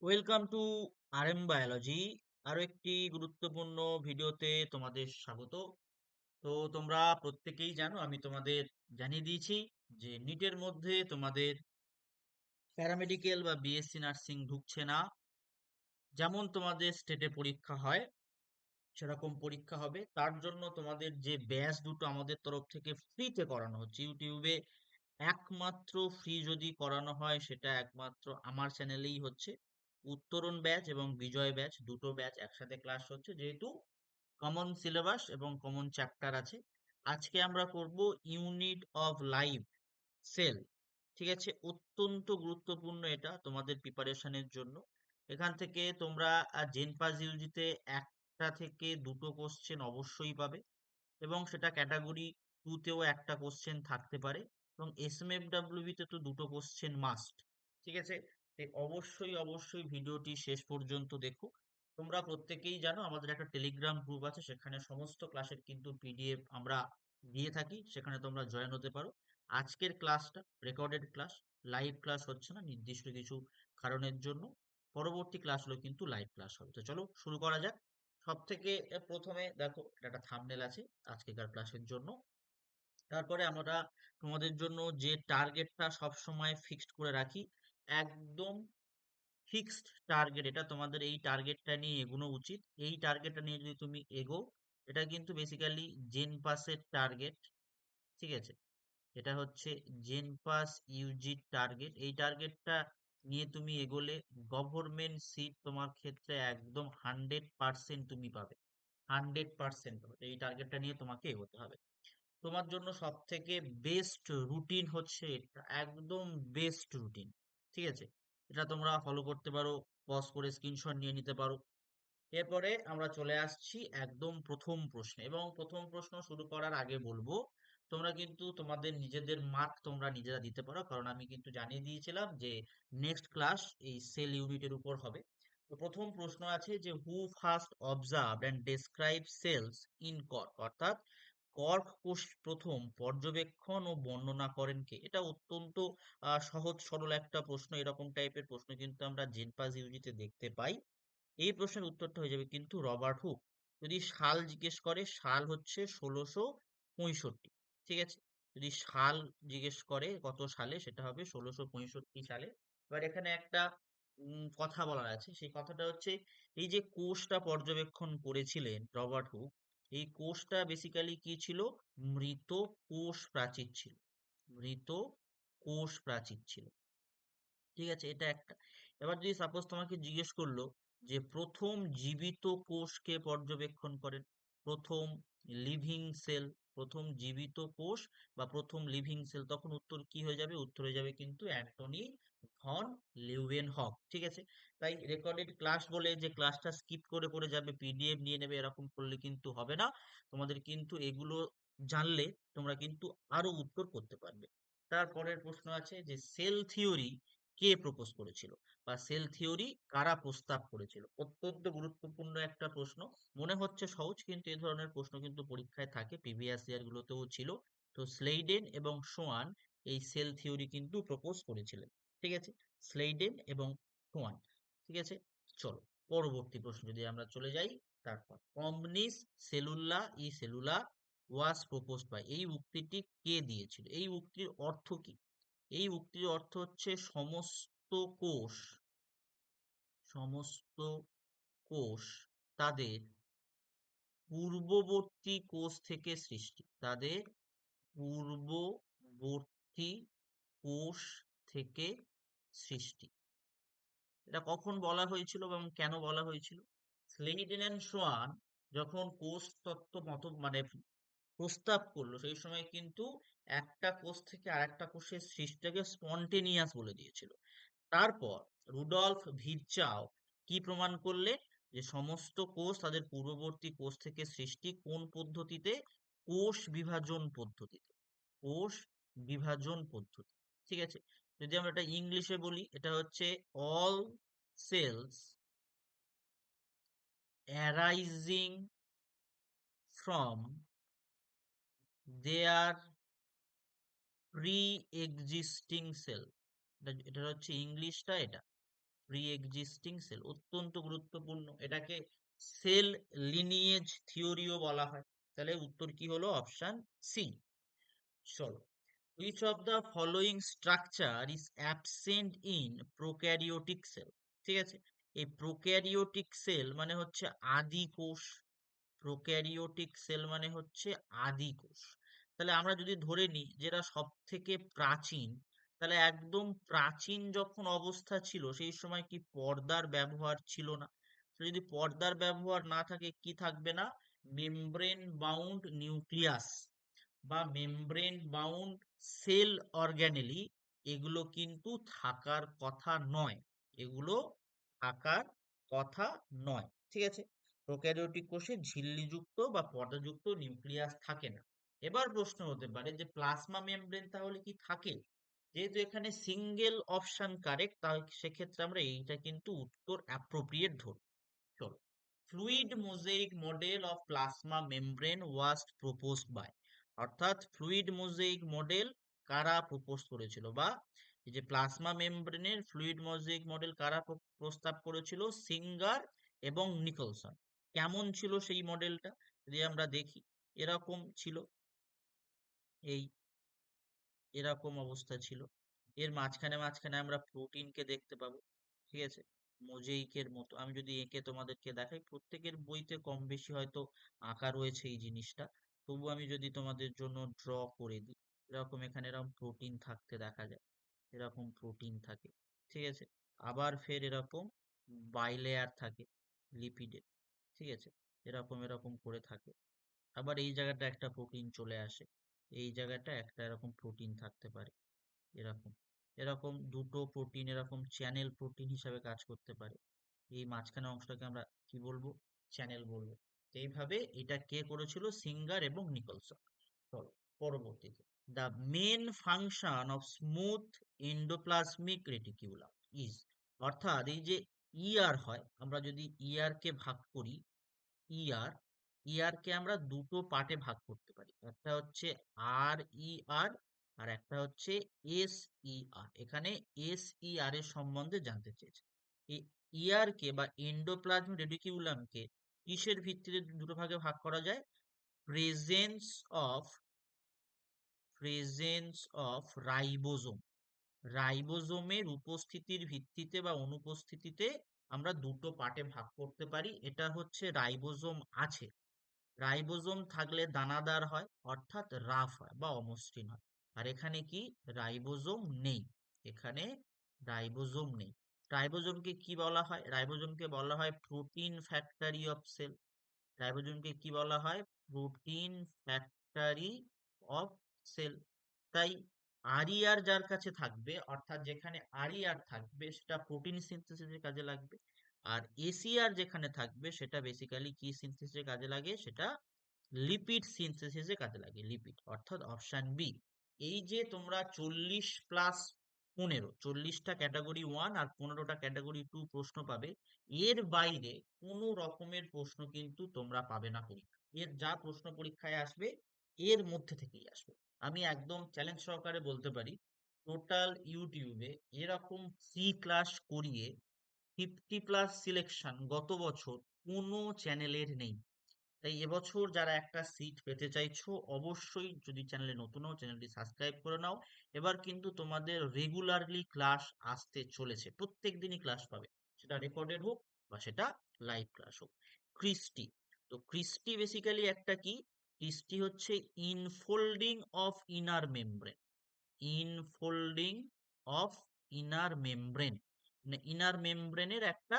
Welcome to RM biology. আরো একটি গুরুত্বপূর্ণ ভিডিওতে তোমাদের স্বাগত। তো তোমরা প্রত্যেকেই জানো, আমি তোমাদের জানিয়ে দিয়েছি যে নিটের মধ্যে তোমাদের প্যারামেডিক্যাল বা বিএসসি নার্সিং ঢুকছে না। যেমন তোমাদের স্টেটে পরীক্ষা হয় সেরকম পরীক্ষা হবে। তার জন্য তোমাদের যে ব্যাচ দুটো আমাদের তরফ থেকে ফ্রিতে করানো হচ্ছে ইউটিউবে, একমাত্র ফ্রি যদি করানো হয় সেটা একমাত্র আমার চ্যানেলেই হচ্ছে। উত্তরণ ব্যাচ এবং বিজয় ব্যাচ, দুটো ব্যাচ একসাথে ক্লাস হচ্ছে, যেহেতু কমন সিলেবাস এবং কমন চ্যাপ্টার আছে। আজকে আমরা করব ইউনিট অফ লাইভ সেল। ঠিক আছে, অত্যন্ত গুরুত্বপূর্ণ এটা তোমাদের প্রিপারেশনের জন্য। এখান থেকে তোমরা জেনপাস ইউজিতে একটা থেকে দুটো কোশ্চেন অবশ্যই পাবে, এবং সেটা ক্যাটাগরি টুতেও একটা কোশ্চেন থাকতে পারে, এবং এসএমএফডব্লিউবি তে তো দুটো কোশ্চেন মাস্ট। ঠিক আছে, তাই অবশ্যই অবশ্যই ভিডিওটি শেষ পর্যন্ত দেখো। তোমরা প্রত্যেকেই জানো আমাদের একটা টেলিগ্রাম গ্রুপ আছে, সেখানে সমস্ত ক্লাসের কিন্তু পিডিএফ আমরা দিয়ে থাকি, সেখানে তোমরা জয়েন হতে পারো। আজকের ক্লাসটা রেকর্ডেড ক্লাস, লাইভ ক্লাস হচ্ছে না নির্দিষ্ট কিছু কারণের জন্য। পরবর্তী ক্লাসগুলো কিন্তু লাইভ ক্লাস হবে। তো চলো শুরু করা যাক। সব থেকে প্রথমে দেখো, এটা একটা থাম্বনেল আছে আজকেকার ক্লাসের জন্য। তারপরে আমরা তোমাদের জন্য যে টার্গেটটা সব সময় ফিক্সড করে রাখি, একদম ফিক্সড টার্গেট, এটা তোমাদের এই টার্গেটটা নিয়ে এগোনো উচিত। এই টার্গেটটা নিয়ে যদি তুমি এগো, এটা কিন্তু বেসিক্যালি জেন পাসের টার্গেট। ঠিক আছে, এটা হচ্ছে জেন পাস ইউজির টার্গেট। এই টার্গেটটা নিয়ে তুমি এগোলে গভর্নমেন্ট সিট তোমার ক্ষেত্রে একদম 100% তুমি পাবে। 100% পাবে। এই টার্গেটটা নিয়ে তোমাকে এগোতে হবে। তোমার জন্য সব থেকে বেস্ট রুটিন হচ্ছে এটা, একদম বেস্ট রুটিন। ঠিক আছে, এটা তোমরা ফলো করতে পারো, পজ করে স্ক্রিনশট নিয়ে নিতে পারো। এরপরে আমরা চলে আসছি একদম প্রথম প্রশ্নে, এবং প্রথম প্রশ্ন শুরু করার আগে বলবো, তোমরা কিন্তু তোমাদের নিজেদের মার্ক তোমরা নিজেরা দিতে পারো, কারণ আমি কিন্তু জানিয়ে দিয়েছিলাম যে নেক্সট ক্লাস এই সেল ইউনিটের উপর হবে। তো প্রথম প্রশ্ন আছে যে who first observe and describe cells in cork, অর্থাৎ কর্ক কোষ প্রথম পর্যবেক্ষণ ও বর্ণনা করেন কে। এটা অত্যন্ত সহজ সরল একটা প্রশ্ন। এরকম টাইপের প্রশ্ন কিন্তু আমরা জেনপাস ইউজিতে দেখতে পাই। এই প্রশ্নের উত্তরটা হয়ে যাবে কিন্তু রবার্ট হুক। যদি সাল জিজ্ঞেস করে, সাল হচ্ছে 1665। ঠিক আছে, যদি সাল জিজ্ঞেস করে কত সালে, সেটা হবে 1665 সালে। এবার এখানে একটা কথা বলার আছে, সেই কথাটা হচ্ছে এই যে কোষটা পর্যবেক্ষণ করেছিলেন রবার্ট হুক, এই কোষটা বেসিক্যালি কি ছিল? মৃত কোষ প্রাচীর ছিল। মৃত কোষ প্রাচীর ছিল। ঠিক আছে, এটা একটা। এবার যদি সাপোজ তোমাকে জিজ্ঞেস করলো যে প্রথম জীবিত কোষকে পর্যবেক্ষণ করেন, প্রথম লিভিং সেল, প্রথম জীবিত কোষ বা প্রথম লিভিং সেল, তখন উত্তর কি হয়ে যাবে? উত্তর হয়ে যাবে কিন্তু অ্যান্টনি ভন লিউয়েনহক। ঠিক আছে, তাই রেকর্ডেড ক্লাস বলে যে ক্লাসটা স্কিপ করে করে যাবে, পিডিএফ নিয়ে নেবে, এরকম করলে কিন্তু হবে না। তোমাদের কিন্তু এগুলো জানলে তোমরা কিন্তু আরো উত্তর করতে পারবে। তারপরের প্রশ্ন আছে যে সেল থিওরি কে প্রপোজ করেছিল, বা সেল থিওরি কারা প্রস্তাব করেছিল। অত্যন্ত গুরুত্বপূর্ণ একটা প্রশ্ন। মনে হচ্ছে সহজ, কিন্তু এই ধরনের প্রশ্ন কিন্তু পরীক্ষায় থাকে, প্রিভিয়াস ইয়ার গুলোতেও ছিল। তো স্লেইডেন এবং সোয়ান এই সেল থিওরি কিন্তু প্রপোজ করেছিলেন। ঠিক আছে, স্লেইডেন এবং সোয়ান। ঠিক আছে, চলো পরবর্তী প্রশ্ন যদি আমরা চলে যাই। তারপর অমনিস সেলুলা ই সেলুলা ওয়াজ প্রপোজড বাই, এই উক্তিটি কে দিয়েছিল? এই উক্তির অর্থ কি? এই উক্তির অর্থ হচ্ছে সমস্ত কোষ, সমস্ত কোষ তাদের পূর্ববর্তী কোষ থেকে সৃষ্টি, তাদের পূর্ববর্তী কোষ থেকে সৃষ্টি। এটা কখন বলা হয়েছিল এবং কেন বলা হয়েছিল? স্লেইডেন এন্ড সোয়ান যখন কোষ তত্ত্ব মত মানে প্রস্তাব করলো, সেই সময় কিন্তু একটা কোষ থেকে আরেকটা কোষের সৃষ্টিকে স্পন্টেনিয়াস বলে দিয়েছিল। তারপর রুডল্ফ ভিরচাও কি প্রমাণ করলেন? যে সমস্ত কোষ তাদের পূর্ববর্তী কোষ থেকে সৃষ্টি। কোন পদ্ধতিতে? কোষ বিভাজন পদ্ধতিতে। কোষ বিভাজন পদ্ধতি। ঠিক আছে, যদি আমরা এটা ইংলিশে বলি, এটা হচ্ছে all cells arising from their pre existing cell. এটা এটা হচ্ছে ইংলিশটা এটা। প্রি এক্সিস্টিং সেল, অত্যন্ত গুরুত্বপূর্ণ। এটাকে সেল লিনিয়েজ থিওরিও বলা হয়। তাহলে উত্তর কি হলো? Option C. চলো, which of the following structure is absent in prokaryotic cell? ঠিক আছে, এই প্রোক্যারিওটিক সেল মানে হচ্ছে আদি কোষ। প্রোক্যারিওটিক সেল মানে হচ্ছে আদি কোষ। তাহলে আমরা যদি ধরে নিই যেটা সব থেকে প্রাচীন, তাহলে একদম প্রাচীন যখন অবস্থা ছিল সেই সময় কি পর্দার ব্যবহার ছিল না? তো যদি পর্দার ব্যবহার না থাকে, কি থাকবে না? মেমব্রেন বাউন্ড নিউক্লিয়াস বা মেমব্রেন বাউন্ড সেল অর্গানেলি, এগুলো কিন্তু থাকার কথা নয়। এগুলো থাকার কথা নয়। ঠিক আছে, প্রোক্যারিওটিক কোষে ঝিল্লিযুক্ত বা পর্দাযুক্ত নিউক্লিয়াস থাকে না। এবার প্রশ্ন হতে পারে যে প্লাজমা মেমব্রেন তাহলে কি থাকে? যেহেতু এখানে সিঙ্গেল অপশন কারেক্ট, তাহলে সেক্ষেত্রে আমরা এইটা কিন্তু উত্তর অ্যাপ্রোপ্রিয়েট ধরব। চলো, fluid mosaic model of plasma membrane was proposed by, অর্থাৎ ফ্লুইড মোজাইক মডেল কারা প্রপোজ করেছিল, বা এই যে প্লাজমা মেমব্রেনের ফ্লুইড মোজাইক মডেল কারা প্রস্তাব করেছিল? সিঙ্গার এবং নিকলসন। কেমন ছিল সেই মডেলটা? যদি আমরা দেখি, এরকম ছিল, এই এরকম অবস্থা ছিল। এর মাঝখানে মাঝখানে আমরা প্রোটিনকে দেখতে পাবো। ঠিক আছে, মোজাইকের মতো। আমি যদি এঁকে তোমাদেরকে দেখাই, প্রত্যেকের বইতে কম বেশি হয়তো আঁকা রয়েছে এই জিনিসটা, তবু আমি যদি তোমাদের জন্য ড্র করে দিই, এরকম এখানে এরকম প্রোটিন থাকতে দেখা যায়, এরকম প্রোটিন থাকে। ঠিক আছে, আবার ফের এরকম বাইলেয়ার থাকে লিপিডের। ঠিক আছে, এরকম এরকম করে থাকে। আবার এই জায়গাটা একটা প্রোটিন চলে আসে, এই জায়গাটা একটা এরকম প্রোটিন থাকতে পারে, এরকম এরকম দুটো প্রোটিন এরকম চ্যানেল প্রোটিন হিসাবে কাজ করতে পারে। এই মাঝখানে অংশটাকে আমরা কি বলবো? চ্যানেল বলবো। তো এইভাবে এটা কে করেছিল? সিঙ্গার এবং নিকলসন। চলো, পরবর্তীতে, the main function of smooth endoplasmic reticulum is, অর্থাৎ এই যে ইআর হয়, আমরা যদি ইআর কে ভাগ করি, ইআর ইআর কে আমরা দুটো পার্টে ভাগ করতে পারি। একটা হচ্ছে আর ই আর, আর একটা হচ্ছে এস ই আর। এখানে এস ই আর এর সম্বন্ধে জানতে চেয়েছে। এই ইআর কে বা এন্ডোপ্লাজমিক রেটিকিউলামকে কিসের ভিত্তিতে দুটো ভাগে ভাগ করা যায়? Presence of presence of ribosome, রাইবোজোমের উপস্থিতির ভিত্তিতে বা অনুপস্থিতিতে আমরা দুটো পার্টে ভাগ করতে পারি। এটা হচ্ছে রাইবোজোম আছে, রাইবোজোম থাকলে দানাদার হয়, অর্থাৎ রাফ হয় বা অমসৃণ হয়। আর এখানে কি? রাইবোজোম নেই, এখানে রাইবোজোম নেই। রাইবোজোমকে কি বলা হয়? রাইবোজোমকে বলা হয় প্রোটিন ফ্যাক্টরি অফ সেল। রাইবোজোমকে কি বলা হয়? Protein factory of cell. তাই আরইআর যার কাছে থাকবে, অর্থাৎ যেখানে আরইআর থাকবে সেটা প্রোটিন সিনথেসিসের কাজে লাগবে। আর এসিআর যেখানে থাকবে সেটা বেসিক্যালি কি সিনথেসিসের কাজে লাগে? সেটা লিপিড সিনথেসিসে কাজে লাগে, লিপিড, অর্থাৎ অপশন বি। এই যে তোমরা 40+15, 40টা ক্যাটাগরি 1 আর 15টা ক্যাটাগরি 2 প্রশ্ন পাবে, এর বাইরে কোনো রকমের প্রশ্ন কিন্তু তোমরা পাবে না পরীক্ষা। এর যা প্রশ্ন পরীক্ষায় আসবে এর মধ্যে থেকেই আসবে। আমি একদম চ্যালেঞ্জ সহকারে বলতে পারি, টোটাল ইউটিউবে এরকম ফ্রি ক্লাস করিয়ে 50+ সিলেকশন গত বছর কোনো চ্যানেলের নেই। তাই এবছর যারা একটা সিট পেতে চাইছো, অবশ্যই যদি চ্যানেলে নতুন হও চ্যানেলটি সাবস্ক্রাইব করে নাও। এবার কিন্তু তোমাদের রেগুলারলি ক্লাস আসতে চলেছে, প্রত্যেক দিনই ক্লাস পাবে, সেটা রেকর্ডেড হোক বা সেটা লাইভ ক্লাস হোক। ক্রিস্টি, তো ক্রিস্টি বেসিক্যালি একটা কি? ক্রিস্টি হচ্ছে infolding of inner membrane, infolding of inner membrane, মানে ইনার মেমব্রেনের একটা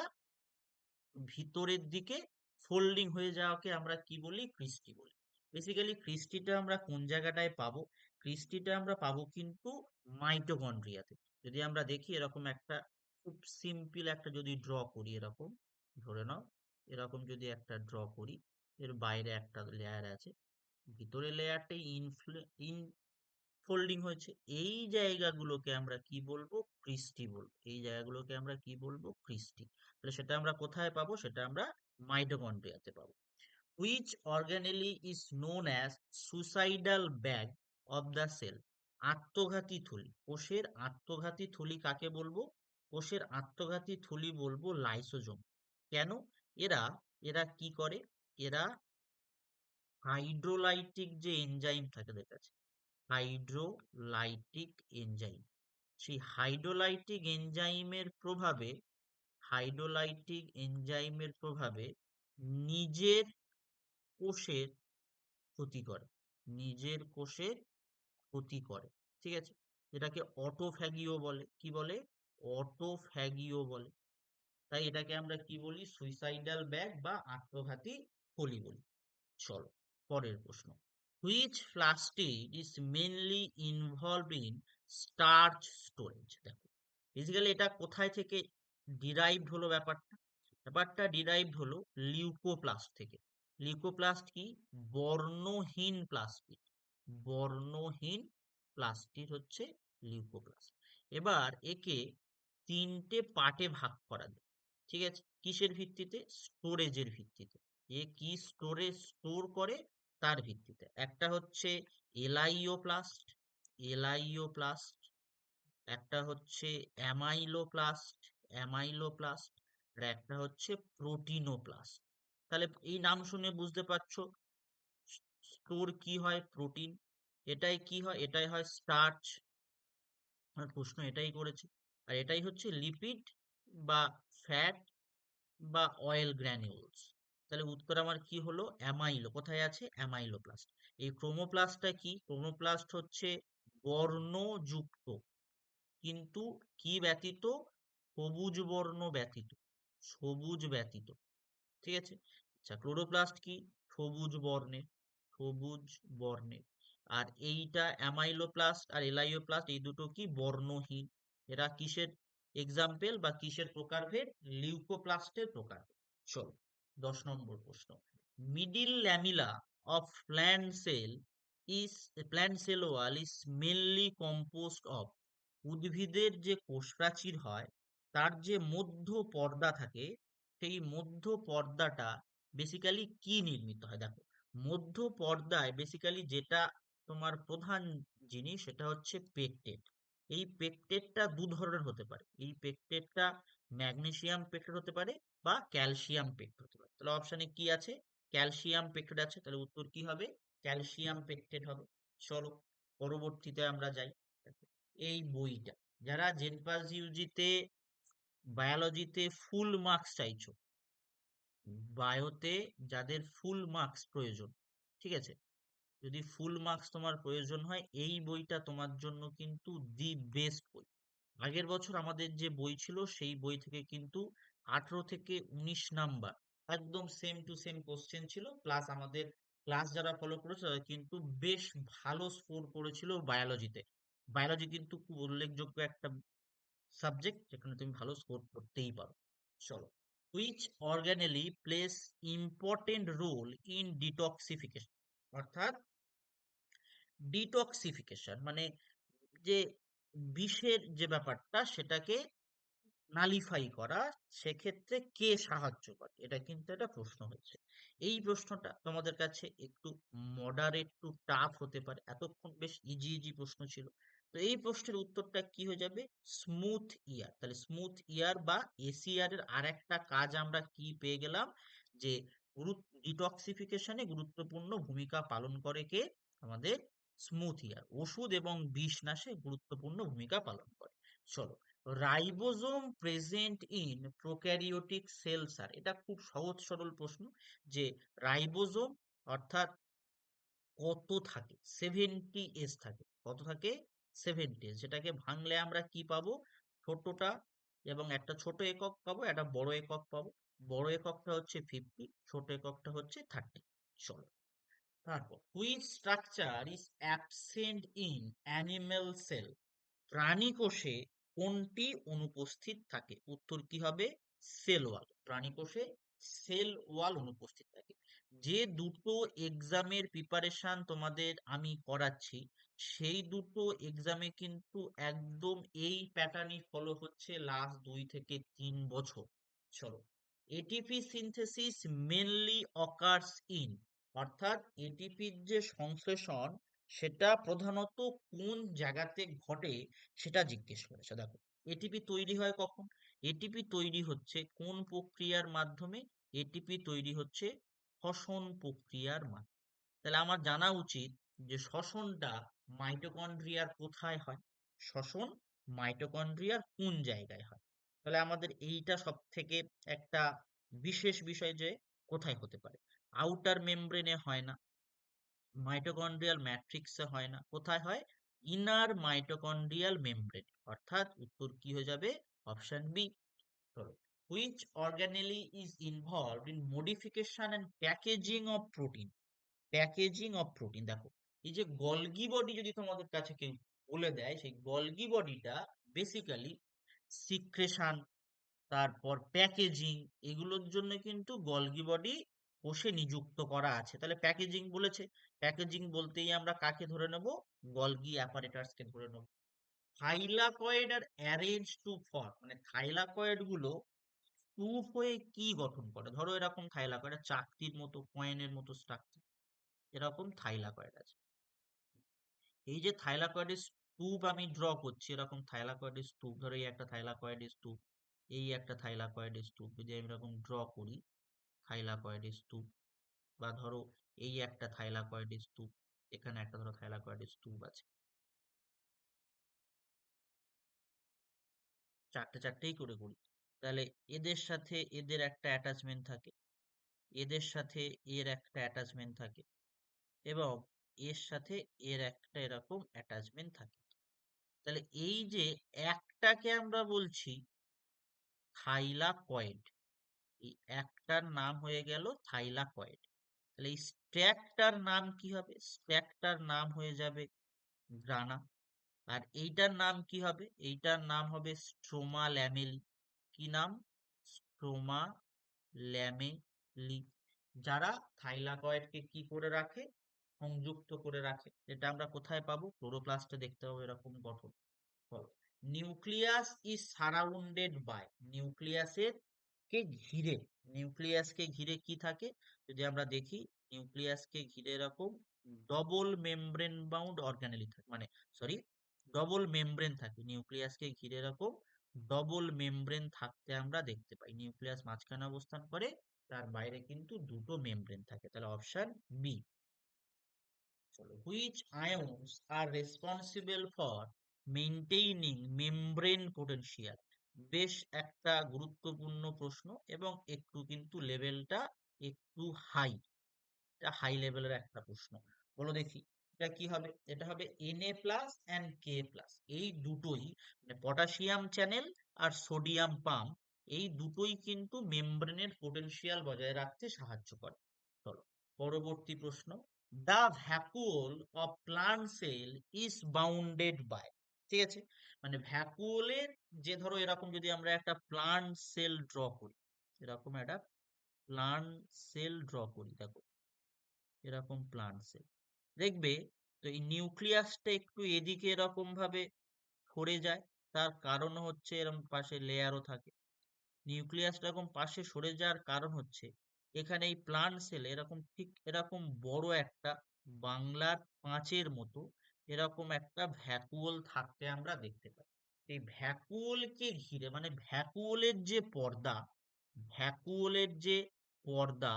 ভিতরের দিকে ফোল্ডিং হয়ে যাওয়াকে আমরা কি বলি? ক্রিস্টি বলি। বেসিক্যালি ক্রিস্টিটা আমরা কোন জায়গাটায় পাবো? ক্রিস্টিটা আমরা পাবো কিন্তু মাইটোকন্ড্রিয়াতে। যদি আমরা দেখি এরকম একটা খুব সিম্পল একটা যদি ড্র করি, এরকম ধরে নাও, এরকম যদি একটা ড্র করি, এর বাইরে একটা লেয়ার আছে, ভিতরের লেয়ারটা ফোল্ডিং হয়েছে, এই জায়গাগুলোকে আমরা কি বলবো? ক্রিস্টি বলবো। এই জায়গাগুলোকে আমরা কি বলবো? ক্রিস্টি। তাহলে সেটা আমরা কোথায় পাবো? সেটা আমরা মাইটোকন্ড্রিয়াতে পাবো। Which organelle is known as suicidal bag of the cell, আত্মঘাতী থলি। কোষের আত্মঘাতী থলি কাকে বলবো? কোষের আত্মঘাতী থলি বলবো লাইসোজোম। কেন? এরা এরা কি করে? এরা হাইড্রোলাইটিক যে এনজাইম থাকে এদের কাছে, হাইড্রোলাইটিক এনজাইম, সেই হাইড্রোলাইটিক এনজাইমের প্রভাবে নিজের কোষের ক্ষতি করে, নিজের কোষের ক্ষতি করে। ঠিক আছে? এটাকে অটোফ্যাগিও বলে। কি বলে? অটোফ্যাগিও বলে। তাই এটাকে আমরা কি বলি? সুইসাইডাল ব্যাগ বা আত্মঘাতী থলি বলি। চলো পরের প্রশ্ন। Which plastid is mainly involved in starch storage? দেখো বেসিক্যালি এটা কোথায় থেকে ডিরাইভড হলো ব্যাপারটা? ব্যাপারটা ডিরাইভড হলো লিউকোপ্লাস্ট থেকে। লিউকোপ্লাস্ট কি? বর্ণহীন প্লাস্টিড। বর্ণহীন প্লাস্টিড হচ্ছে লিউকোপ্লাস্ট। এবার একে তিনটে পার্টে ভাগ করা যায়। ঠিক আছে? কিসের ভিত্তিতে? স্টোরেজের ভিত্তিতে। এ কি স্টোরেজ স্টোর করে তার ভিত্তিতে। একটা হচ্ছে এলাইওপ্লাস্ট, এলাইওপ্লাস্ট। একটা হচ্ছে অ্যামাইলোপ্লাস্ট, অ্যামাইলোপ্লাস্ট। আর একটা হচ্ছে প্রোটিনোপ্লাস্ট। তাহলে এই নাম শুনে বুঝতে পারছো স্টোর কি হয়? প্রোটিন। এটাই কি হয়? এটাই হয় স্টার্চ। আমার প্রশ্ন এটাই করেছে। আর এটাই হচ্ছে লিপিড বা ফ্যাট বা অয়েল গ্র্যানিউলস। তাহলে উত্তর আমার কি হলো? অ্যামাইলো। কোথায় আছে? অ্যামাইলোপ্লাস্ট। এই ক্রোমোপ্লাস্টটা কি? ক্রোমোপ্লাস্ট হচ্ছে বর্ণযুক্ত, কিন্তু কি ব্যতীত? সবুজ বর্ণ ব্যতীত, সবুজ ব্যতীত। ঠিক আছে? আচ্ছা, ক্লোরোপ্লাস্ট কি? সবুজ বর্ণের, সবুজ বর্ণের। আর এইটা অ্যামাইলোপ্লাস্ট আর এলাইওপ্লাস্ট, এই দুটো কি? বর্ণহীন। এরা কিসের এক্সাম্পল বা কিসের প্রকারভেদ? লিউকোপ্লাস্টের প্রকারভেদ। চলো 10 নম্বর প্রশ্ন। Middle ল্যামিলা of plant cell wall is mainly composed of. উদ্ভিদের যে কোষ প্রাচীর হয় তার যে মধ্য পর্দা থাকে, সেই মধ্য পর্দাটা বেসিক্যালি কি নির্মিত হয়? দেখো মধ্য পর্দায় বেসিক্যালি যেটা তোমার প্রধান জিনিস সেটা হচ্ছে পেকটেট। এই পেকটেটটা দু ধরনের হতে পারে। এই পেকটেটটা ম্যাগনেসিয়াম পেকটেট হতে পারে বা ক্যালসিয়াম পেকটেট হতে পারে। তাহলে অপশানে কি আছে? ক্যালসিয়াম পেকটেট আছে। তাহলে উত্তর কি হবে? ক্যালসিয়াম পেকটেট হবে। চলো পরবর্তীতে আমরা যাই। এই বইটা যারা জেনপাস ইউজিতে বায়োলজিতে ফুল মার্কস চাইছো, বায়োতে যাদের ফুল মার্কস প্রয়োজন, ঠিক আছে, যদি ফুল মার্কস তোমার প্রয়োজন হয় এই বইটা তোমার জন্য কিন্তু দি বেস্ট বই। আগের বছর আমাদের যে বই ছিল সেই বই থেকে কিন্তু 18 থেকে 19 নাম্বার একদম সেম টু সেম কোশ্চেন ছিল, প্লাস আমাদের ক্লাস যারা ফলো করেছে তারা কিন্তু বেশ ভালো স্কোর করেছিল বায়োলজিতে। বায়োলজি কিন্তু খুব উল্লেখযোগ্য একটা সাবজেক্ট যেখানে তুমি ভালো স্কোর করতেই পারো। চলো, which organelle place important role in detoxification? অর্থাৎ ডিটক্সিফিকেশন মানে যে বিষের যে ব্যাপারটা সেটাকে নালিফাই করা, সেক্ষেত্রে কে সাহায্য করে? এটা কিন্তু একটা প্রশ্ন হচ্ছে। এই প্রশ্নটা তোমাদের কাছে একটু মডারেট টু টাফ হতে পারে, এতক্ষণ বেশ ইজি ইজি প্রশ্ন ছিল। তো এই প্রশ্নের উত্তরটা কি হয়ে যাবে? স্মুথ ইয়ার। তাহলে স্মুথ ইয়ার বা এসিআর এর আর একটা কাজ আমরা কি পেয়ে গেলাম? যে ডিটক্সিফিকেশনে গুরুত্বপূর্ণ ভূমিকা পালন করে কে? আমাদের স্মুথ ইয়ার। ওষুধ এবং বিষ নাশে গুরুত্বপূর্ণ ভূমিকা পালন করে। চলো, ribosome present in prokaryotic cells are, এটা খুব সহজ সরল প্রশ্ন যে রাইবোজোম অর্থাৎ কত থাকে? 70s থাকে। কত থাকে? 70s। যেটাকে ভাঙলে আমরা কি পাবো? ছোটটা এবং একটা ছোট একক পাবো, একটা বড় একক পাবো। বড় এককটা হচ্ছে 50, ছোট এককটা হচ্ছে 30। চলো তারপর, which structure is absent in animal cell? প্রাণী কোষে কোনটি অনুপস্থিত থাকে? উত্তর কি হবে? Cell wall. প্রাণী কোষে সেল ওয়াল অনুপস্থিত থাকে। যে দুটো এক্সামের প্রিপারেশন তোমাদের আমি করাচ্ছি সেই দুটো এক্সামে কিন্তু একদম এই প্যাটার্নই ফলো হচ্ছে লাস্ট 2 থেকে 3 বছর। চলো, ATP synthesis mainly occurs in, অর্থাৎ এটিপির যে সংশ্লেষণ সেটা প্রধানত কোন জায়গাতে ঘটে সেটা জিজ্ঞেস করেছে। দেখো এটিপি তৈরি হয় কখন? এটিপি তৈরি হচ্ছে কোন প্রক্রিয়ার মাধ্যমে? এটিপি তৈরি হচ্ছে শ্বসন প্রক্রিয়ার মাধ্যমে। তাহলে আমার জানা উচিত যে শ্বসনটা মাইটোকন্ড্রিয়ার কোথায় হয়? শ্বসন মাইটোকন্ড্রিয়ার কোন জায়গায় হয়? তাহলে আমাদের এইটা সব থেকে একটা বিশেষ বিষয় যে কোথায় হতে পারে। আউটার মেমব্রেনে হয় না, মাইটোকন্ড্রিয়াল ম্যাট্রিক্সে হয় না, কোথায় হয়? Inner mitochondrial membrane. অর্থাৎ উত্তর কি হয়ে যাবে? Option B. চলো, which organelle is involved in modification and packaging of protein? Packaging of protein, দেখো এই যে গলগি বডি যদি তোমাদের কাছে কেউ বলে দেয়, সেই গলগি বডিটা বেসিক্যালি সিক্রেশন, তারপর প্যাকেজিং, এগুলোর জন্য কিন্তু গলগি বডি কোষে নিযুক্ত করা আছে। তাহলে প্যাকেজিং বলেছে, প্যাকেজিং বলতেই আমরা কাকে ধরে নেব? গলগি অ্যাপারেটাসকে ধরে নেব। Thylakoid are arrange to form, মানে থাইলাকয়েড গুলো স্তূপ হয়ে কি গঠন করে? ধরো এরকম থাইলাকয়েড, চাকতির মতো, কয়েনের মতো স্ট্রাকচার, এরকম থাইলাকয়েড আছে। এই যে থাইলাকয়েডের স্তূপ আমি ড্র করছি, এরকম থাইলাকয়েডের স্তূপ, ধরো এই একটা থাইলাকয়েডের স্তূপ, এই একটা থাইলাকয়েডের স্তূপ, যদি আমি এরকম ড্র করি থাইলাকয়েডের স্তূপ, বা ধরো এই একটা থাইলাকয়েডের স্তূপ, এখানে একটা ধরো থাইলাকয়েডের স্তূপ আছে, চারটে চারটেই করে করি। তাহলে এদের সাথে এদের একটা অ্যাটাচমেন্ট থাকে, এদের সাথে এর একটা অ্যাটাচমেন্ট থাকে, এবং এর সাথে এর একটা এরকম অ্যাটাচমেন্ট থাকে। তাহলে এই যে একটাকে আমরা বলছি থাইলাকয়েড, এই একটার নাম হয়ে গেল থাইলাকয়েড। তাহলে এই স্ট্র্যাকটার নাম কি হবে? স্ট্র্যাকটার নাম হয়ে যাবে গ্রানা। আর এইটার নাম কি হবে? এইটার নাম হবে স্ট্রোমা ল্যামেলি। কি নাম? Stroma lamellae. যারা থাইলাকয়েডকে কি করে রাখে? সংযুক্ত করে রাখে। এটা আমরা কোথায় পাবো? ক্লোরোপ্লাস্টে দেখতে পাবো এরকম গঠন। নিউক্লিয়াস ইজ সারাউন্ডেড বাই, নিউক্লিয়াসের কে ঘিরে, নিউক্লিয়াসকে ঘিরে কি থাকে? যদি আমরা দেখি, নিউক্লিয়াসকে ঘিরে এরকম ডবল মেমব্রেন বাউন্ড অর্গানেলি থাকে, মানে সরি, ডবল মেমব্রেন থাকে। নিউক্লিয়াসকে ঘিরে এরকম ডবল মেমব্রেন থাকতে আমরা দেখতে পাই। নিউক্লিয়াস মাঝখানে অবস্থান করে, তার বাইরে কিন্তু দুটো মেমব্রেন থাকে। তাহলে অপশন বি। চলো, which আয়ন্স R responsible for maintaining membrane potential? বেশ একটা গুরুত্বপূর্ণ প্রশ্ন, এবং একটু কিন্তু লেভেলটা একটু হাই, এটা হাই লেভেলের একটা প্রশ্ন। বলো দেখি এটা কি হবে? এটা হবে Na+ and K+, এই দুটোই, মানে পটাশিয়াম চ্যানেল আর সোডিয়াম পাম্প, এই দুটোই কিন্তু মেমব্রেনের পোটেনশিয়াল বজায় রাখতে সাহায্য করে। চলো, পরবর্তী প্রশ্ন। The vacuole of plant cell is bounded by, ঠিক আছে, মানে ভ্যাকুওলের যে, ধরো এরকম যদি আমরা একটা প্লান্ট সেল ড্র করি, এরকম একটা প্লান্ট সেল ড্র করি, দেখো এরকম প্লান্ট সেল দেখবে, তো এই নিউক্লিয়াসটা একটু এদিকে এরকম ভাবে সরে যায়। তার কারণ হচ্ছে এরকম পাশে লেয়ারও থাকে। নিউক্লিয়াসটা এরকম পাশে সরে যাওয়ার কারণ হচ্ছে এখানে এই প্লান্ট সেল এরকম ঠিক এরকম বড় একটা বাংলার পাঁচের মতো এরকম একটা ভ্যাকুওল থাকতে আমরা দেখতে পাই। এই ভ্যাকুওলকে ঘিরে, মানে ভ্যাকুওলের যে পর্দা, ভ্যাকুওলের যে পর্দা,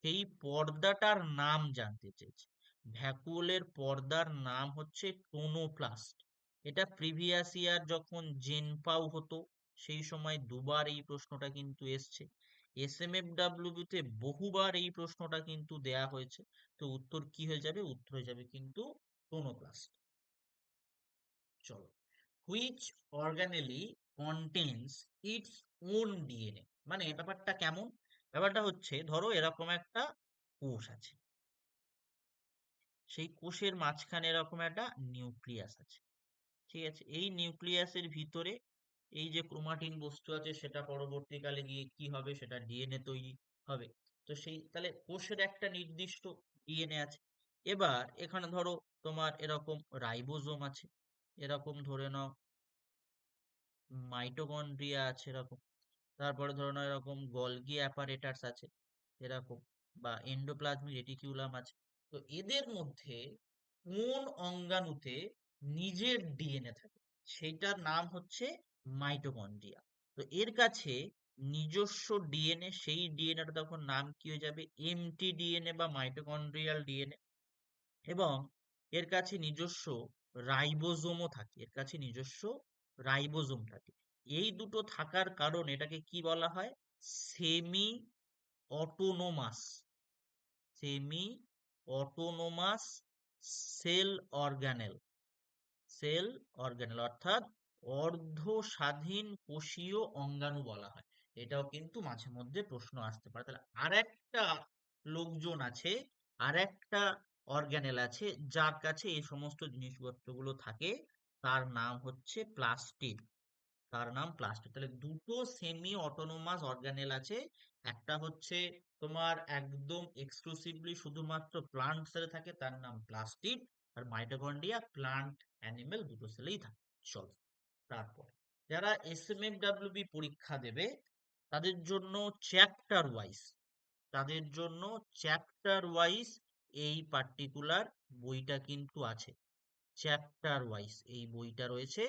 সেই পর্দাটার নাম জানতে চেয়েছে। ভ্যাকুওলের পর্দার নাম হচ্ছে টোনোপ্লাস্ট। এটা প্রিভিয়াস ইয়ার যখন জেনপাউ হতো, সেই সময় দুবার এই প্রশ্নটা কিন্তু এসছে। SMFW তে বহুবার এই প্রশ্নটা কিন্তু দেয়া হয়েছে। তো উত্তর কি হয়ে যাবে? উত্তর হয়ে যাবে কিন্তু টোনোপ্লাস্ট। চলো, which organelle contains its own DNA? মানে ব্যাপারটা কেমন? ব্যাপারটা হচ্ছে, ধরো এরকম একটা কোষ আছে, সেই কোষের মাঝখানে এরকম একটা নিউক্লিয়াস আছে, ঠিক আছে। এই নিউক্লিয়াসের ভিতরে এই যে ক্রোমাটিন বস্তু আছে, সেটা পরবর্তীকালে গিয়ে কি হবে? সেটা ডিএনএ তৈরি হবে। তো সেই তাহলে কোষের একটা নির্দিষ্ট ডিএনএ আছে। এবার এখানে ধরো তোমার এরকম রাইবোজোম আছে, এরকম ধরে নাও মাইটোকন্ড্রিয়া আছে এরকম, তারপরে ধরে নাও এরকম গলগি অ্যাপারেটাস আছে এরকম, বা এন্ডোপ্লাজমিক রেটিকিউলাম আছে। তো এদের মধ্যে কোন অঙ্গাণুতে নিজের ডিএনএ থাকে? সেটার নাম হচ্ছে মাইটোকন্ড্রিয়া। তো এর কাছে নিজস্ব ডিএনএ, সেই ডিএনএটা তখন নাম কি হয়ে যাবে? এমটি ডিএনএ বা মাইটোকন্ড্রিয়াল ডিএনএ। এবং এর কাছে নিজস্ব রাইবোজোমও থাকে, এর কাছে নিজস্ব রাইবোজোম থাকে। এই দুটো থাকার কারণে এটাকে কি বলা হয়? Semi autonomous, semi autonomous cell organelle, cell organelle অর্থাৎ অর্ধ স্বাধীন কোষীয় অঙ্গাণু বলা হয়। এটাও কিন্তু মাঝে মধ্যে প্রশ্ন আসতে পারে। তাহলে আরেকটা লোকজন আছে, আরেকটা অর্গানেল আছে যার কাছে এই সমস্ত জিনিসপত্রগুলো থাকে, তার নাম হচ্ছে প্লাস্টিড, তার নাম প্লাস্টিড। তাহলে দুটো সেমি অটোনোমাস অর্গানেল আছে, একটা হচ্ছে তোমার একদম এক্সক্লুসিভলি শুধুমাত্র প্লান্ট সেলে থাকে, তার নাম প্লাস্টিড। আর মাইটোকন্ড্রিয়া প্লান্ট অ্যানিমেল দুটো সেলেই থাকে। চলো, তারপর যারা এসএমএফডব্লিউবি পরীক্ষা দেবে তাদের জন্য চ্যাপ্টার ওয়াইজ, তাদের জন্য চ্যাপ্টার ওয়াইজ এই পার্টিকুলার বইটা কিন্তু আছে। চ্যাপ্টার ওয়াইজ এই বইটা রয়েছে।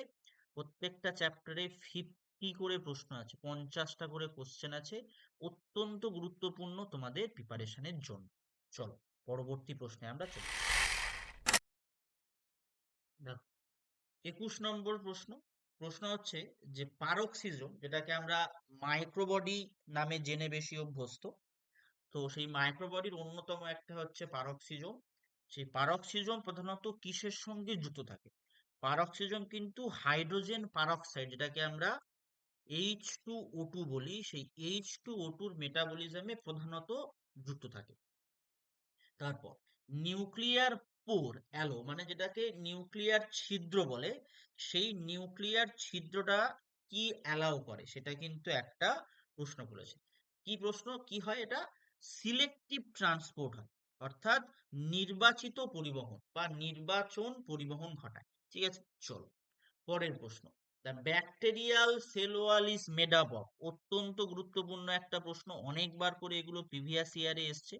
প্রত্যেকটা চ্যাপ্টারে 50 করে প্রশ্ন আছে, 50টা করে কোশ্চেন আছে, অত্যন্ত গুরুত্বপূর্ণ তোমাদের প্রিপারেশনের জন্য। চলো পরবর্তী প্রশ্নে আমরা চলি। দেখো, 21 নম্বর প্রশ্ন। প্রশ্ন হচ্ছে যে পারক্সিজম, যেটাকে আমরা মাইক্রোবডি নামে জেনে বেশি অভ্যস্ত, তো সেই মাইক্রোবডির অন্যতম একটা হচ্ছে পারক্সিজম। সেই পারক্সিজম প্রধানত কিসের সঙ্গে যুক্ত থাকে? পারক্সিজম কিন্তু হাইড্রোজেন পারক্সাইড, যেটাকে আমরা H2O2 বলি, সেই H2O2 মেটাবলিজমে প্রধানত যুক্ত থাকে। তারপর নিউক্লিয়ার পোর অ্যালো, মানে যেটাকে নিউক্লিয়ার ছিদ্র বলে, সেই নিউক্লিয়ার ছিদ্রটা কি অ্যালাউ করে সেটা কিন্তু একটা প্রশ্ন করেছে। কি প্রশ্ন, কি হয় এটা? সিলেক্টিভ ট্রান্সপোর্ট হয়, অর্থাৎ নির্বাচিত পরিবহন বা নির্বাচন পরিবহন ঘটায়। ঠিক আছে, চলো পরের প্রশ্ন। The bacterial cell wall is made up of, অত্যন্ত গুরুত্বপূর্ণ একটা প্রশ্ন, অনেকবার করে এগুলো প্রিভিয়াস ইয়ারে এসছে।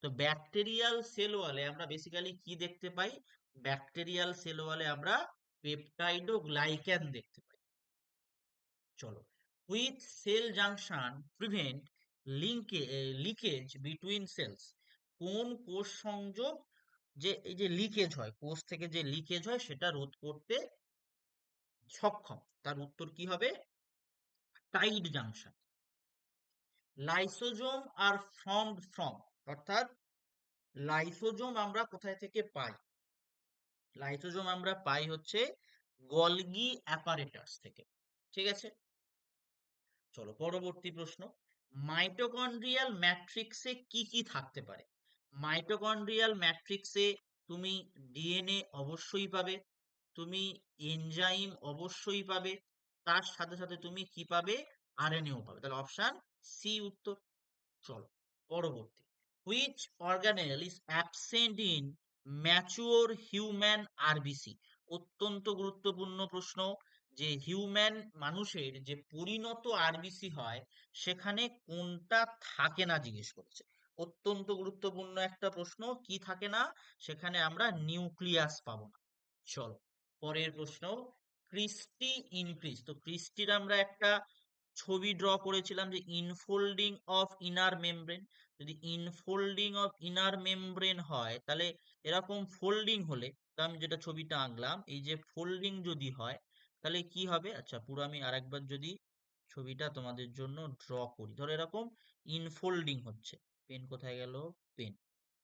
তো ব্যাকটেরিয়াল সেল ওয়ালে আমরা বেসিক্যালি কি দেখতে পাই? ব্যাকটেরিয়াল সেল ওয়ালে আমরা পেপটাইড ও গ্লাইক্যান দেখতে পাই। চলো, which cell junction prevent leakage between cells, কোন কোষ সংযোগ যে এই যে লিকেজ হয়, কোষ থেকে যে লিকেজ হয় সেটা রোধ করতে সক্ষম? তার উত্তর কি হবে? Tight junction. Lysosome are formed from, অর্থাৎ লাইসোজোম আমরা কোথায় থেকে পাই? লাইসোজোম আমরা পাই হচ্ছে গলগি অ্যাপারেটাস থেকে। ঠিক আছে, চলো পরবর্তী প্রশ্ন। মাইটোকন্ড্রিয়াল ম্যাট্রিক্সে কি কি থাকতে পারে? মাইটোকন্ড্রিয়াল ম্যাট্রিক্সে তুমি ডিএনএ অবশ্যই পাবে, তুমি এনজাইম অবশ্যই পাবে, তার সাথে সাথে তুমি কি পাবে? আরএনএও পাবে। তাহলে অপশন সি উত্তর। চলো পরবর্তী। Which organelle is absent in mature human RBC, অত্যন্ত গুরুত্বপূর্ণ প্রশ্ন, যে হিউম্যান মানুষের যে পরিণত আরবিসি হয় সেখানে কোনটা থাকে না জিজ্ঞেস করেছে। অত্যন্ত গুরুত্বপূর্ণ একটা প্রশ্ন, কি থাকে না? সেখানে আমরা নিউক্লিয়াস পাবো না। চলো পরের প্রশ্ন। ক্রিস্টি ইনক্রিজ, তো ক্রিস্টির আমরা একটা ছবি ড্র করেছিলাম যে ইনফোল্ডিং অফ ইনার মেমব্রেন। যদি ইনফোল্ডিং অফ ইনার মেমব্রেন হয় তাহলে এরকম ফোল্ডিং হলে, তো আমি যেটা ছবিটা আঁকলাম, এই যে ফোল্ডিং যদি হয় তাহলে কি হবে? আচ্ছা পুরো আমি আরেকবার যদি ছবিটা তোমাদের জন্য ড্র করি, ধরো এরকম ইনফোল্ডিং হচ্ছে, পেন কোথায় গেল? পেন।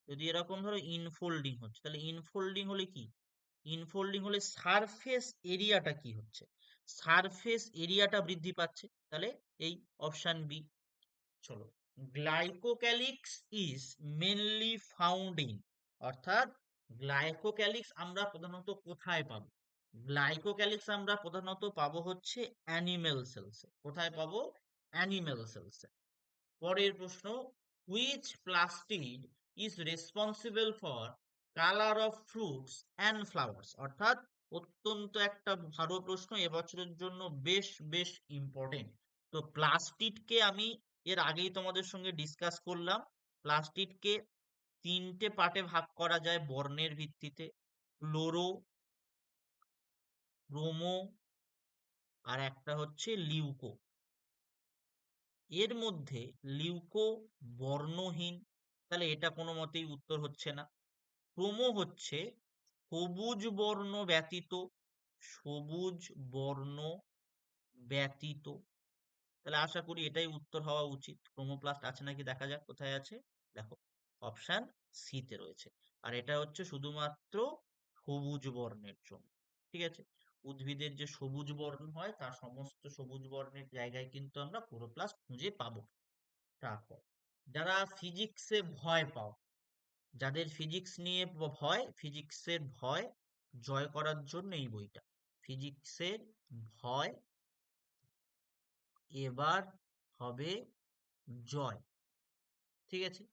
যদি এরকম ধরো ইনফোল্ডিং হচ্ছে, তাহলে ইনফোল্ডিং হলে কি? ইনফোল্ডিং হলে সারফেস এরিয়াটা কি হচ্ছে? সারফেস এরিয়াটা বৃদ্ধি পাচ্ছে। তাহলে এই অপশন বি। চলো, glycocalyx is mainly found in, অর্থাৎ গ্লাইকোক্যালিক্স আমরা প্রধানত কোথায় পাবো? গ্লাইকোক্যালিক্স আমরা প্রধানত পাবো হচ্ছে অ্যানিমেল সেলসে। কোথায় পাবো? অ্যানিমেল সেলসে। পরের প্রশ্ন। Which plastid is responsible for colour of fruits and flowers, অর্থাৎ অত্যন্ত একটা ভালো প্রশ্ন, এবছরের জন্য বেশ বেশ ইম্পর্টেন্ট। তো প্লাস্টিডকে আমি এর আগেই তোমাদের সঙ্গে ডিসকাস করলাম, প্লাস্টিডকে 3টে পার্টে ভাগ করা যায় বর্ণের ভিত্তিতে: ক্লোরো, ব্রোমো আর একটা হচ্ছে লিউকো। এর মধ্যে লিউকো বর্ণহীন, তাহলে এটা কোনো মতেই উত্তর হচ্ছে না। ক্রোমো হচ্ছে সবুজ বর্ণ ব্যতীত, সবুজ বর্ণ ব্যতীত, তাহলে আশা করি এটাই উত্তর হওয়া উচিত। ক্রোমোপ্লাস্ট আছে নাকি দেখা যাক কোথায় আছে। দেখো, অপশন সি তে রয়েছে। আর এটা হচ্ছে শুধুমাত্র সবুজ বর্ণের জন্য। ঠিক আছে, উদ্ভিদের যে সবুজ বর্ণ হয় তার সমস্ত সবুজ বর্ণের জায়গায় কিন্তু আমরা ক্লোরোপ্লাস্ট খুঁজে পাবো। তারপর যারা ফিজিক্সে ভয় পাও, যাদের ফিজিক্স নিয়ে ভয়, ফিজিক্সের ভয় জয় করার জন্য এই বইটা। ফিজিক্সের ভয় এবার হবে জয়। ঠিক আছে,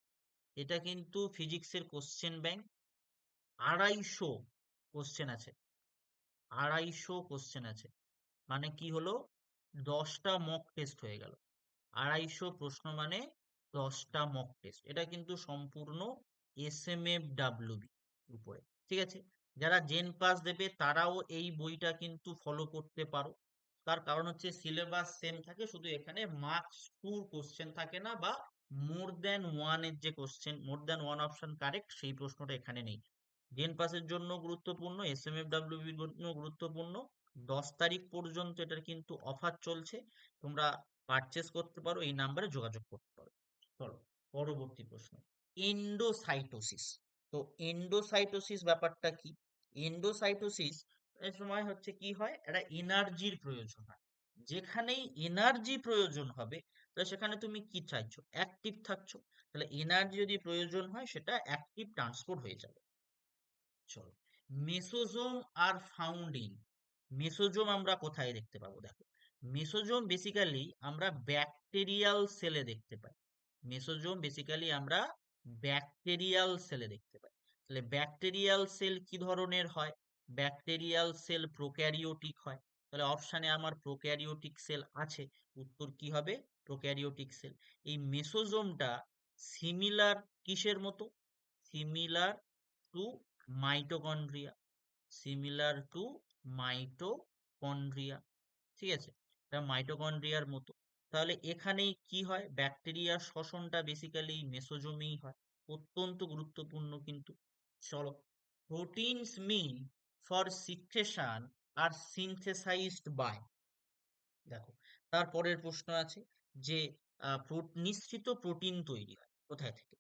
এটা কিন্তু ফিজিক্সের কোশ্চেন ব্যাংক। 250 কোশ্চেন আছে, 250 কোশ্চেন আছে, মানে কি হলো, 10টা মক টেস্ট হয়ে গেল। 250 প্রশ্ন মানে 10টা মক টেস্ট। এটা কিন্তু সম্পূর্ণ SMFWB উপরে। ঠিক আছে, যারা জেন পাস দেবে তারাও এই বইটা কিন্তু ফলো করতে পারো। তার কারণ হচ্ছে সিলেবাস সেম থাকে, শুধু এখানে মার্কস টুর কোশ্চেন থাকে না, বা মোর দ্যান ওয়ান এর যে question, more than one option correct, সেই প্রশ্নটা এখানে নেই। জেন পাসের জন্য গুরুত্বপূর্ণ, SMFWB জন্য গুরুত্বপূর্ণ। 10 তারিখ পর্যন্ত এটার কিন্তু অফার চলছে, তোমরা পারচেস করতে পারো, এই নাম্বারে যোগাযোগ করতে পারো। চলো, পরবর্তী প্রশ্ন, এন্ডোসাইটোসিস। তো এন্ডোসাইটোসিস ব্যাপারটা কি? এন্ডোসাইটোসিস এর সময় হচ্ছে কি হয়, একটা এনার্জির প্রয়োজন হয়। যেখানেই এনার্জি প্রয়োজন হবে, তাহলে সেখানে তুমি কি চাইছো, অ্যাক্টিভ থাকছো, তাহলে এনার্জি যদি প্রয়োজন হয় সেটা অ্যাক্টিভ ট্রান্সপোর্ট হয়ে যাবে। চলো, মেসোজোম আর ফাউন্ডিং। মেসোজোম আমরা কোথায় দেখতে পাবো? দেখো, মেসোজোম বেসিক্যালি আমরা ব্যাকটেরিয়াল সেলে দেখতে পাই। মেসোজোম বেসিক্যালি আমরা ব্যাকটেরিয়াল সেলে দেখতে পাই। তাহলে ব্যাকটেরিয়াল সেল কি ধরনের হয়? ব্যাকটেরিয়াল সেল প্রোক্যারিওটিক হয়। তাহলে অপশানে আমার প্রোক্যারিওটিক সেল আছে, উত্তর কি হবে? Prokaryotic sell. এই মেসোজোমটা সিমিলার কিসের মতো? Similar to mitochondria, similar to mitochondria. ঠিক আছে, এটা মাইটোকন্ড্রিয়ার মতো। তাহলে এখানেই কি হয়, ব্যাকটেরিয়ার শ্বসনটা বেসিক্যালি মেসোজোমেই হয়। অত্যন্ত গুরুত্বপূর্ণ কিন্তু। চলো, proteins mean for secretion are synthesised by. দেখো, তারপরের প্রশ্ন আছে যে নিঃসৃত প্রোটিন তৈরি হয় কোথায় থেকে?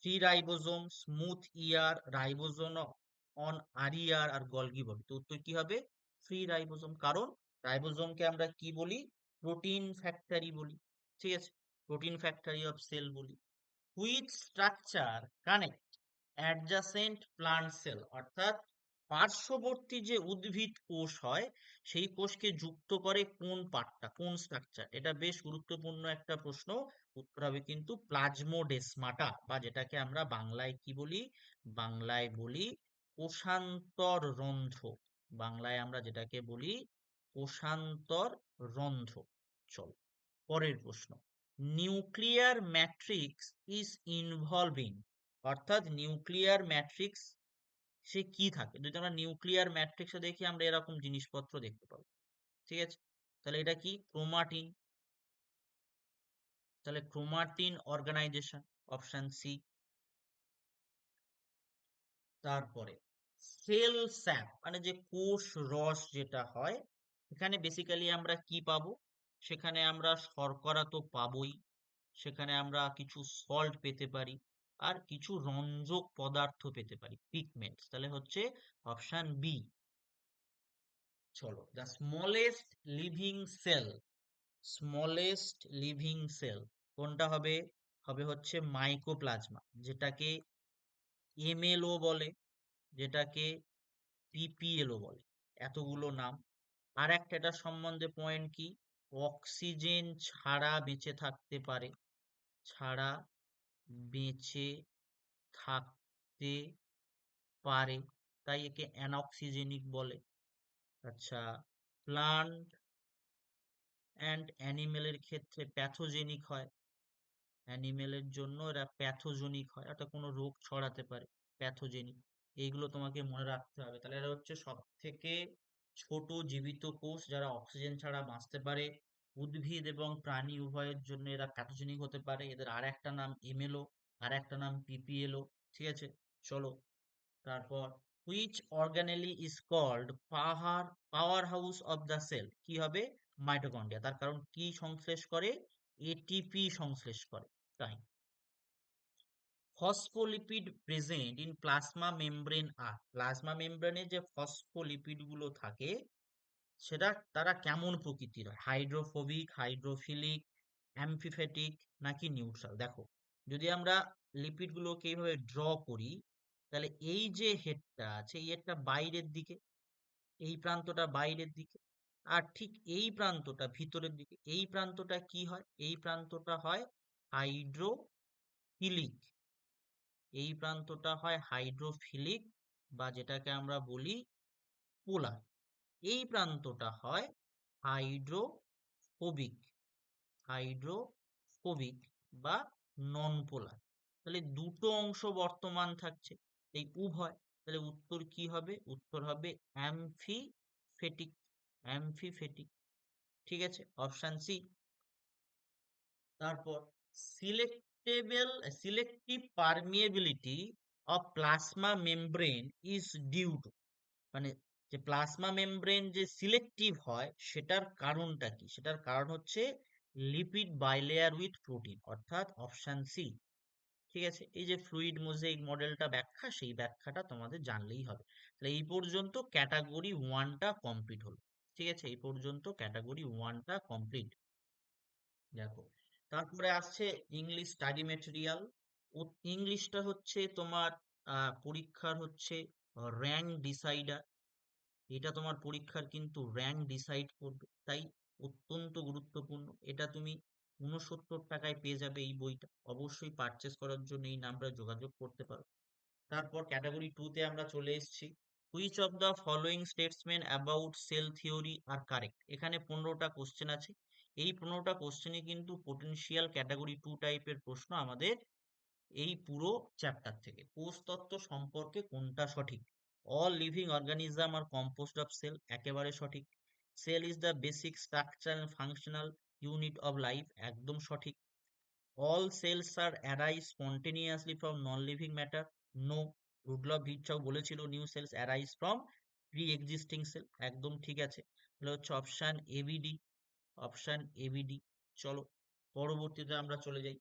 Free ribosome, smooth year, ribosome on আরিয়ার, আর গলগি বডি। তো উত্তর কি হবে? Free ribosome. কারণ রাইবোজোমকে আমরা কি বলি? প্রোটিন ফ্যাক্টরি বলি। ঠিক আছে, প্রোটিন ফ্যাক্টরি অফ সেল বলি। Which structure connect adjacent plant cell, অর্থাৎ পার্শ্ববর্তী যে উদ্ভিদ কোষ হয় সেই কোষকে যুক্ত করে কোন পার্টটা, কোন স্ট্রাকচার? এটা বেশ গুরুত্বপূর্ণ একটা প্রশ্ন। উত্তর হবে কিন্তু প্লাজমোডেসমাটা, বা যেটাকে আমরা বাংলায় কি বলি? বাংলায় বলি কোষান্তর রন্ধ্র। বাংলায় আমরা যেটাকে বলি কোষান্তর রন্ধ্র। চলো, পরের প্রশ্ন, নিউক্লিয়ার ম্যাট্রিক্স ইজ ইনভলভিং, অর্থাৎ নিউক্লিয়ার ম্যাট্রিক্স সে কি থাকে? যদি আমরা নিউক্লিয়ার ম্যাট্রিক্সে দেখি, আমরা এরকম জিনিসপত্র দেখতে পাবো। ঠিক আছে, তাহলে এটা কি? ক্রোমাটিন। তাহলে ক্রোমাটিন অর্গানাইজেশন, অপশন সি। তারপরে সেল স্যাপ, মানে যে কোষ রস যেটা হয়, এখানে বেসিক্যালি আমরা কি পাবো? সেখানে আমরা শর্করা তো পাবোই, সেখানে আমরা কিছু সল্ট পেতে পারি, আর কিছু রঞ্জক পদার্থ পেতে পারি, পিগমেন্টস। তাহলে হচ্ছে অপশন বি। চলো, the smallest living sell, smallest living sell কোনটা হবে? হবে হচ্ছে মাইকোপ্লাজমা, যেটাকে এমএলও বলে, যেটাকে পিপিএলও বলে। এতগুলো নাম। আর একটা এটার সম্বন্ধে পয়েন্ট কি? অক্সিজেন ছাড়া বেঁচে থাকতে পারে, ছাড়া বেঁচে থাকতে পারে, তাই একে অ্যানঅক্সিজেনিক বলে। আচ্ছা, প্লান্ট অ্যান্ড অ্যানিমেলের ক্ষেত্রে প্যাথোজেনিক হয়, অ্যানিমেলের জন্য এরা প্যাথোজেনিক হয়, অর্থাৎ কোনো রোগ ছড়াতে পারে, প্যাথোজেনিক। এইগুলো তোমাকে মনে রাখতে হবে। তাহলে এরা হচ্ছে সব থেকে ছোট জীবিত কোষ যারা অক্সিজেন ছাড়া বাঁচতে পারে। উদ্ভিদ এবং প্রাণী উভয়ের জন্য এরা প্যাথোজেনিক হতে পারে। এদের আর একটা নাম এমএলও, আর একটা নাম পিপিএলও। ঠিক আছে, চলো তারপর, which organelle is called power house of the cell? কি হবে? মাইটোকন্ড্রিয়া। তার কারণ কি সংশ্লেষ করে? এটিপি সংশ্লেষ করে। তাই phospholipid present in plasma membrane are, plasma মেমব্রেনে যে ফসফোলিপিড গুলো থাকে সেটা তারা কেমন প্রকৃতির হয়? হাইড্রোফোবিক, হাইড্রোফিলিক, অ্যামফিফ্যাটিক নাকি নিউট্রাল? দেখো, যদি আমরা লিপিড গুলোকে এইভাবে ড্র করি, তাহলে এই যে হেডটা আছে এই হেডটা বাইরের দিকে, এই প্রান্তটা বাইরের দিকে, আর ঠিক এই প্রান্তটা ভিতরের দিকে। এই প্রান্তটা কি হয়? এই প্রান্তটা হয় হাইড্রোফিলিক। এই প্রান্তটা হয় হাইড্রোফিলিক, বা যেটাকে আমরা বলি পোলার। এই প্রান্তটা হয় হাইড্রোফোবিক, হাইড্রোফোবিক বা নন পোলার। তাহলে দুটো অংশ বর্তমান থাকছে, এই উভয়। তাহলে উত্তর কি হবে? উত্তর হবে অ্যামফিফেটিক, অ্যামফিফেটিক। ঠিক আছে, অপশন সি। তারপর, selectable selective permeability of plasma membrane is due to, মানে যে প্লাজমা মেমব্রেন যে সিলেক্টিভ হয় সেটার কারণটা কি? সেটার কারণ হচ্ছে লিপিড বাইলেয়ার উইথ প্রোটিন, অর্থাৎ অপশন সি। ঠিক আছে, এই যে ফ্লুইড মোজাইক মডেলটা ব্যাখ্যা, সেই ব্যাখ্যাটা তোমাদের জানলেই হবে। তাহলে এই পর্যন্ত ক্যাটাগরি ওয়ানটা কমপ্লিট হলো। ঠিক আছে, এই পর্যন্ত ক্যাটাগরি ওয়ানটা কমপ্লিট। দেখো, তারপরে আসছে ইংলিশ স্টাডি মেটেরিয়াল। ইংলিশটা হচ্ছে তোমার পরীক্ষার হচ্ছে র্যাঙ্ক ডিসাইডার। এটা তোমার পরীক্ষার কিন্তু র্যাঙ্ক ডিসাইড করবে, তাই অত্যন্ত গুরুত্বপূর্ণ। এটা তুমি 69 টাকায় পেয়ে যাবে এই বইটা। অবশ্যই পারচেস করার জন্য এই নাম্বারে যোগাযোগ করতে পারো। তারপর ক্যাটাগরি টু তে আমরা চলে এসেছি। Which of the following statements about cell theory are correct? এখানে 15টা কোশ্চেন আছে। এই 15টা কোশ্চেনই কিন্তু পোটেনশিয়াল ক্যাটাগরি টু টাইপের প্রশ্ন আমাদের এই পুরো চ্যাপ্টার থেকে। কোষ তত্ত্ব সম্পর্কে কোনটা সঠিক? All living organism are composed of cell, একেবারে সঠিক। Cell is the basic structure and functional unit of life, একদম সঠিক। All cells are arise spontaneously from non living matter, no. Rudolf Virchow বলেছিল new cells arise from pre existing cell, একদম ঠিক আছে। তাহলে হচ্ছে অপশন এবিডি, অপশন এবিডি। চলো পরবর্তীতে আমরা চলে যাই।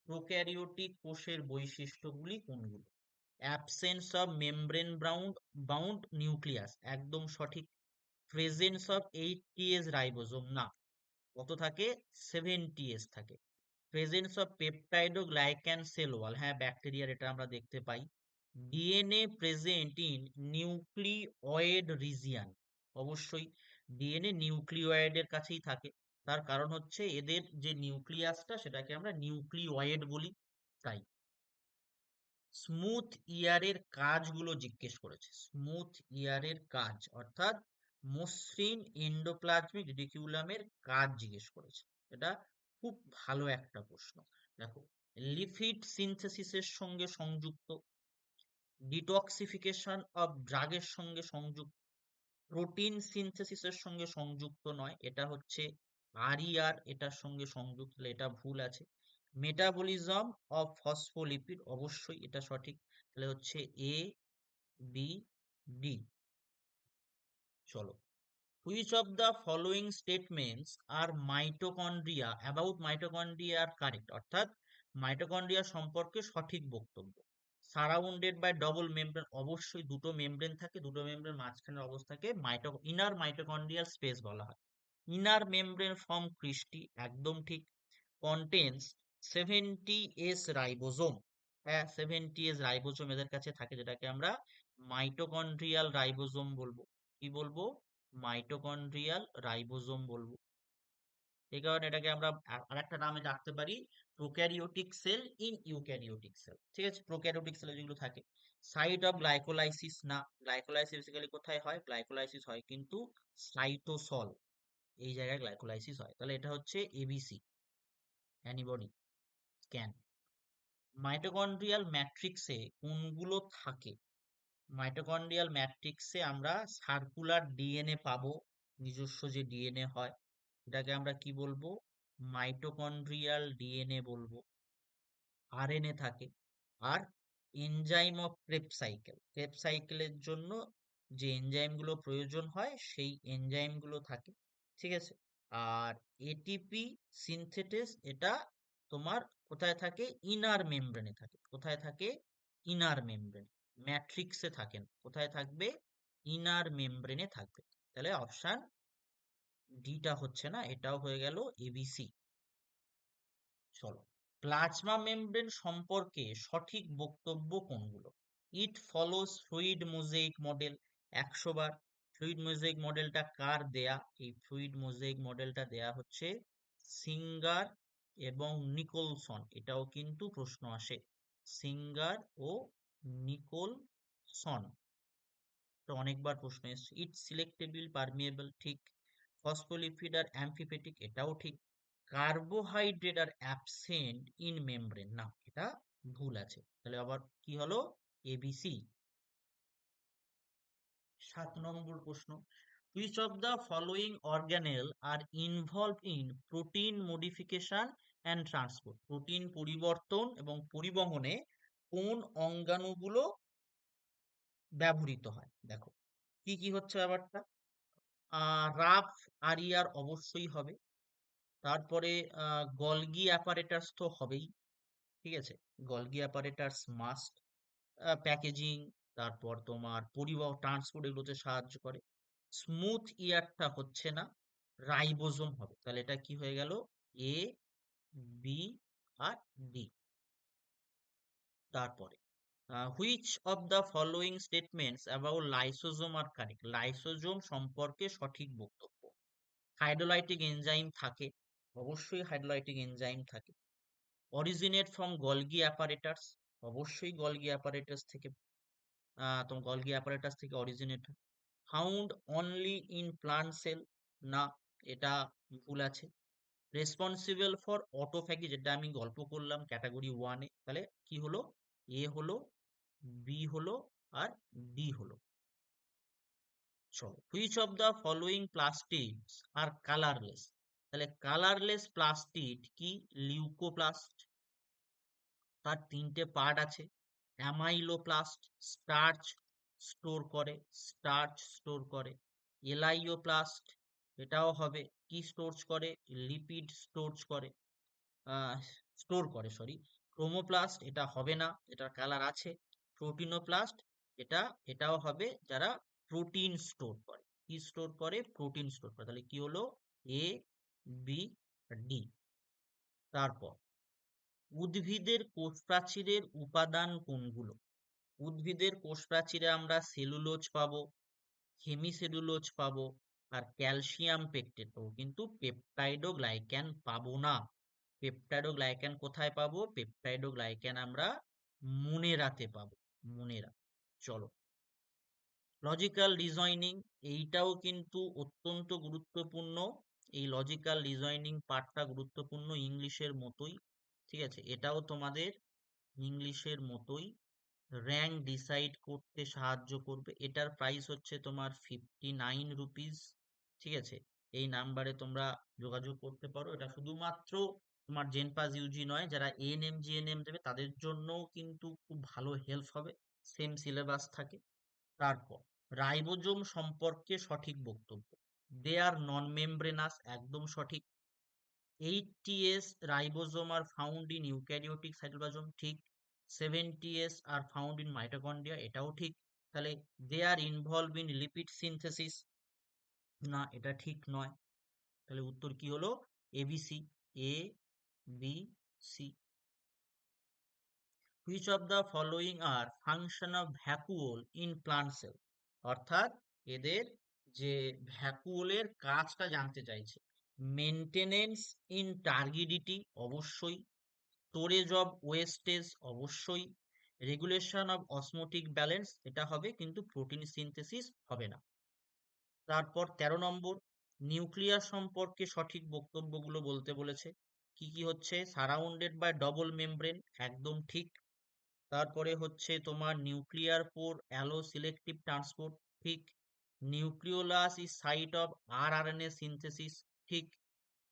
প্রোক্যারিওটিক কোষের বৈশিষ্ট্যগুলি কোনগুলো? Absence of membrane bound nucleus, একদম সঠিক। প্রেজেন্স অফ 80s রাইবোজোম, না। কত থাকে? 70s থাকে। Presence of peptidoglycan cell wall, হ্যাঁ ব্যাকটেরিয়ার, এটা আমরা দেখতে পাই। DNA present in nucleoid region, অবশ্যই ডিএনএ নিউক্লিওয়েডের কাছেই থাকে। তার কারণ হচ্ছে এদের যে নিউক্লিয়াসটা সেটাকে আমরা নিউক্লিওয়েড বলি, তাই। স্মুথ ইয়ারের কাজগুলো জিজ্ঞেস করেছে। স্মুথ ইয়ারের কাজ অর্থাৎ মসৃণ এন্ডোপ্লাজমিক রেটিকুলামের কাজ জিজ্ঞেস করেছে। এটা খুব ভালো একটা প্রশ্ন। দেখো, লিপিড সিনথেসিসের সঙ্গে সংযুক্ত, ডিটক্সিফিকেশন অফ ড্রাগের সঙ্গে সংযুক্ত, প্রোটিন সিনথেসিসের সঙ্গে সংযুক্ত নয়, এটা হচ্ছে আরইআর এটার সঙ্গে সংযুক্ত, এটা ভুল আছে। মেটাবলিজম অফ ফসফোলিপিড, অবশ্যই এটা সঠিক। তাহলে হচ্ছে এ, বি, ডি। চলো, which of the following statements are mitochondria about mitochondria are correct, অর্থাৎ মাইটোকন্ড্রিয়া সম্পর্কে সঠিক বক্তব্য। সারাউন্ডেড বাই ডবল মেমব্রেন, অবশ্যই দুটো মেমব্রেন থাকে, দুটো মেমব্রেন মাঝখানের অবস্থাকে ইনার মাইটোকন্ড্রিয়াল স্পেস বলা হয়। ইনার মেমব্রেন ফর্ম ক্রিস্টি, একদম ঠিক। কন্টেন্স 70s রাইবোজোম, হ্যাঁ 70s রাইবোজোম এদের কাছে থাকে, যেটাকে আমরা মাইটোকন্ড্রিয়াল রাইবোজোম বলবো। কি বলবো? মাইটোকন্ড্রিয়াল রাইবোজোম বলবো। এই কারণে এটাকে আমরা আরেকটা নামে ডাকতে পারি prokaryotic sell in eukaryotic sell. ঠিক আছে, প্রোক্যারিওটিক সেলে যেগুলো থাকে। সাইট অফ গ্লাইকোলাইসিস, না। গ্লাইকোলাইসিস বেসিক্যালি কোথায় হয়? গ্লাইকোলাইসিস হয় কিন্তু সাইটোসল, এই জায়গায় গ্লাইকোলাইসিস হয়। তাহলে এটা হচ্ছে এবিসি, অ্যানিবডি স্ক্যান। মাইটোকন্ড্রিয়াল ম্যাট্রিক্সে কোনগুলো থাকে? মাইটোকন্ড্রিয়াল ম্যাট্রিক্সে আমরা সার্কুলার ডিএনএ পাবো, নিজস্ব যে ডিএনএ হয় এটাকে আমরা কি বলবো, মাইটোকন্ড্রিয়াল ডিএনএ বলবো। আরএনএ থাকে। আর enzyme of crab cycle, crab সাইকেলের জন্য যে এনজাইম গুলো প্রয়োজন হয় সেই এনজাইম গুলো থাকে, ঠিক আছে। আর এটিপি সিনথেটেস, এটা তোমার কোথায় থাকে, ইনার মেমব্রেনে থাকে। কোথায় থাকে, ইনার মেমব্রেন, ম্যাট্রিক্সে থাকে না। কোথায় থাকবে, ইনার মেমব্রেনে থাকবে। তাহলে অপশন ডিটা হচ্ছে না, এটাও হয়ে গেল এবিসি। চলো, প্লাজমা মেমব্রেন সম্পর্কে সঠিক বক্তব্য কোনগুলো? ইট ফলোস ফ্লুইড মোজাইক মডেল, 100 বার। ফ্লুইড মোজাইক মডেলটা কার দেয়া? এই ফ্লুইড মোজাইক মডেলটা দেয়া হচ্ছে সিঙ্গার এবং নিকোলসন। এটাও কিন্তু প্রশ্ন আসে, সিঙ্গার ও নিকোলসন, এটা অনেকবার প্রশ্ন এসেছে। ইট সিলেক্টেবল পারমিয়েবল, ঠিক। ফসফোলিপিড আর অ্যামফিপেটিক, এটাও ঠিক। Carbohydrate are absent in membrane, না এটা ভুল আছে। তাহলে আবার কি হলো, এবিসি। 7 নম্বর প্রশ্ন, which of the following organelle are involve in protein modification and transport? Protein পরিবর্তন এবং পরিবহনে কোন অঙ্গাণুগুলো ব্যবহৃত হয়? দেখো কি কি হচ্ছে ব্যাপারটা। রাফ আরিয়ার অবশ্যই হবে। তারপরে গলগি অ্যাপারেটাস তো হবেই, ঠিক আছে, গলগি অ্যাপারেটাস মাস্ট। প্যাকেজিং, তারপর তোমার পরিবহন ট্রান্সপোর্ট, এগুলোতে সাহায্য করে। স্মুথ ইয়ারটা হচ্ছে না, রাইবোজোম হবে। তাহলে এটা কি হয়ে গেল, এ, বি আর ডি। তারপরে which of the following statements about lysosome are correct? Lysosome সম্পর্কে সঠিক বক্তব্য। হাইড্রোলাইটিক এনজাইম থাকে, অবশ্যই হাইড্রোলাইটিক এনজাইম থাকে। অরিজিনেট ফ্রম গলগি অ্যাপারেটাস, অবশ্যই গলগি অ্যাপারেটাস থেকে, তোমার গলগি অ্যাপারেটাস থেকে originate. Found only in plant cell, না এটা ভুল আছে। রেসপন্সিবল ফর অটোফ্যাগি, যেটা আমি গল্প করলাম ক্যাটাগরি 1-এ, তাহলে কি হলো, এ হলো, বি হলো আর ডি হলো। চলো, which of the following plastids are colourless? তাহলে কালারলেস প্লাস্টিড কি, লিউকোপ্লাস্ট। তার 3টে পার্ট আছে, অ্যামাইলোপ্লাস্ট স্টার্চ স্টোর করে, স্টার্চ স্টোর করে। এলাইওপ্লাস্ট, এটাও হবে, কি স্টোর করে, লিপিড স্টোর করে, স্টোর করে সরি। ক্রোমোপ্লাস্ট, এটা হবে না, এটার কালার আছে। প্রোটিনোপ্লাস্ট, এটাও হবে, যারা প্রোটিন স্টোর করে। কি স্টোর করে, প্রোটিন স্টোর করে। তাহলে কি হলো, এ, বি, ডি। তারপর উদ্ভিদের কোষ প্রাচীরের উপাদান কোনগুলো? উদ্ভিদের কোষ প্রাচীরে আমরা সেলুলোজ পাবো, হেমিসেলুলোজ পাবো, আর ক্যালসিয়াম পেকটেট পাবো, কিন্তু পেপটাইডোগ্লাইক্যান পাবো না। পেপটাইডোগ্লাইক্যান কোথায় পাবো, পেপটাইডোগ্লাইক্যান আমরা মনেরাতে পাবো, মনেরা। চলো, লজিক্যাল রিজয়নিং, এইটাও কিন্তু অত্যন্ত গুরুত্বপূর্ণ। এই লজিক্যাল রিজয়নিং পার্টটা গুরুত্বপূর্ণ, ইংলিশের মতোই, ঠিক আছে, এটাও তোমাদের ইংলিশের মতোই র্যাঙ্ক ডিসাইড করতে সাহায্য করবে। এটার প্রাইস হচ্ছে তোমার 59 রুপিস, ঠিক আছে। এই নাম্বারে তোমরা যোগাযোগ করতে পারো। এটা শুধুমাত্র তোমার জেনপাস ইউজি নয়, যারা এএনএম জিএনএম দেবে তাদের জন্যও কিন্তু খুব ভালো হেল্প হবে, সেম সিলেবাস থাকে। তারপর রাইবোজোম সম্পর্কে সঠিক বক্তব্য। দে আর নন মেমব্রেনাস, একদম সঠিক। 80s ribosome are found in eukaryotic cytoplasm, ঠিক। 70s are found in mitochondria, এটাও ঠিক। তাহলে they are involve in lipid synthesis, না এটা ঠিক নয়। তাহলে উত্তর কি হলো, ABC, A, B, C. Which of the following are function of vacuole in plant cell? অর্থাৎ এদের যে ভ্যাকুওলের কাজটা জানতে চাইছে। মেনটেনেন্স ইন টার্গিডিটি, অবশ্যই। স্টোরেজ অফ ওয়েস্টেজ, অবশ্যই। রেগুলেশন অফ অসমোটিক ব্যালেন্স, এটা হবে, কিন্তু প্রোটিন সিনথেসিস হবে না। তারপর 13 নম্বর, নিউক্লিয়াস সম্পর্কে সঠিক বক্তব্যগুলো বলতে বলেছে। কি কি হচ্ছে, সারাউন্ডেড বাই ডবল মেমব্রেন, একদম ঠিক। তারপরে হচ্ছে তোমার nuclear pore allow selective transport, ঠিক। Nucleolus is site of rRNA synthesis, ঠিক।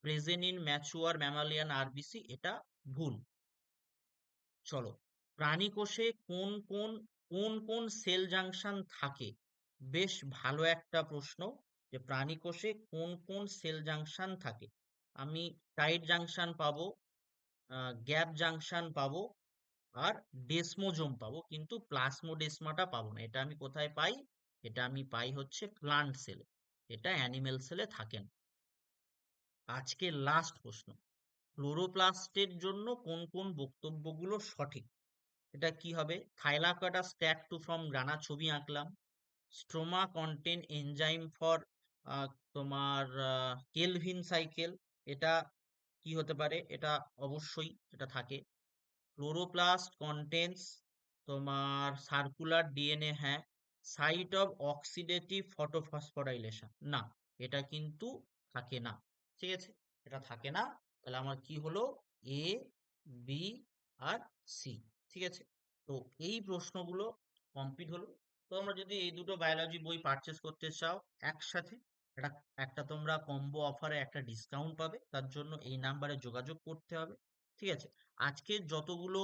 Present in mature mammalian RBC, এটা ভুল। চলো, প্রাণী কোষে কোন কোন কোন কোন সেল জাংশন থাকে? বেশ ভালো একটা প্রশ্ন, যে প্রাণী কোষে কোন কোন সেল জাংশন থাকে। আমি টাইট জাংশন পাবো, গ্যাপ জাংশন পাবো, আর ডেসমোজোম পাবো, কিন্তু প্লাজমোডেসমাটা পাবো না। এটা আমি কোথায় পাই? এটা আমি পাই হচ্ছে প্লান্ট সেলে, এটা অ্যানিমেল সেলে থাকে না। আজকে লাস্ট প্রশ্ন, ক্লোরোপ্লাস্টের জন্য কোন কোন বক্তব্যগুলো সঠিক? এটা কি হবে? থাইলাকোয়েডা স্ট্যাক টু ফ্রম গ্রানা, ছবি আঁকলাম। স্ট্রোমা কন্টেন এনজাইম ফর তোমার কেলভিন সাইকেল, এটা কি হতে পারে? এটা অবশ্যই এটা থাকে। ক্লোরোপ্লাস্ট কন্টেন্স তোমার সার্কুলার ডিএনএ, হ্যাঁ। সাইট অফ অক্সিডেটিভ ফটোফসফোরাইলেশন, না, এটা কিন্তু থাকে না। ঠিক আছে, এটা থাকে না। তাহলে আমার কি হলো? এ, বি আর সি। ঠিক আছে, তো এই প্রশ্নগুলো কমপ্লিট হলো। তো তোমরা যদি এই দুটো বায়োলজি বই পারচেস করতে চাও একসাথে, একটা একটা তোমরা কম্বো অফারে একটা ডিসকাউন্ট পাবে, তার জন্য এই নাম্বারে যোগাযোগ করতে হবে। ঠিক আছে, আজকে যতগুলো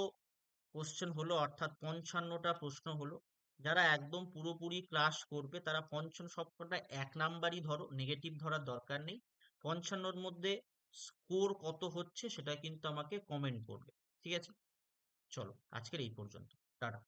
কোশ্চেন হলো, অর্থাৎ 55টা প্রশ্ন হলো, যারা একদম পুরোপুরি ক্লাস করবে তারা 55 সবকটা 1 নাম্বারই ধরো, নেগেটিভ ধরার দরকার নেই। 55র মধ্যে স্কোর কত হচ্ছে সেটা কিন্তু আমাকে কমেন্ট করবে। ঠিক আছে, চলো আজকের এই পর্যন্ত, টাটা।